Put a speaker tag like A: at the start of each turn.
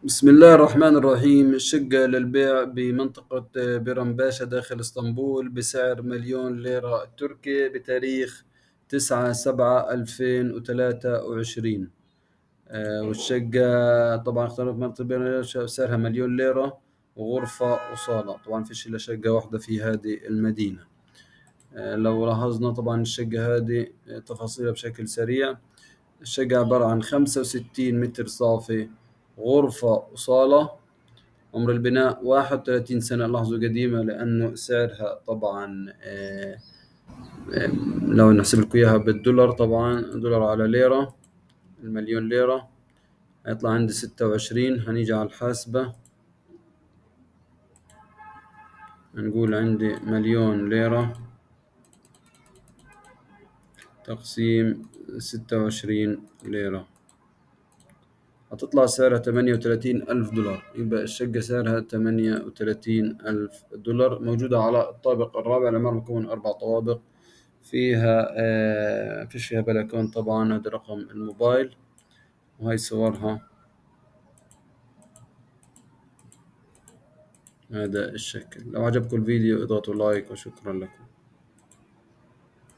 A: بسم الله الرحمن الرحيم. الشقة للبيع بمنطقة بيرم باشا داخل اسطنبول بسعر 1,000,000 ليرة تركي بتاريخ 9/7/2023. والشقة طبعا اختارت منطقة بيرم باشا سعرها 1,000,000 ليرة، وغرفة وصالة. طبعا فيش إلا شقة واحدة في هذه المدينة. لو لاحظنا طبعا الشقة هذه تفاصيلها بشكل سريع. الشقة عبارة عن 65 متر صافي، غرفة وصالة. عمر البناء 31 سنة. لاحظوا قديمة لأنه سعرها طبعا لو نحسب لكم إياها بالدولار، طبعا دولار على ليرة، 1,000,000 ليرة هيطلع عندي 26. هنيجي على الحاسبة، هنقول عندي 1,000,000 ليرة تقسيم 26 ليرة، هتطلع سعرها 38,000 دولار. يبقى الشقة سعرها 38,000 دولار، موجودة على الطابق الرابع. العمارة مكون من 4 طوابق، فيها فيش فيها بلكون. طبعا هذا رقم الموبايل، وهي صورها. هذا الشكل. لو عجبكم الفيديو اضغطوا لايك، وشكرا لكم.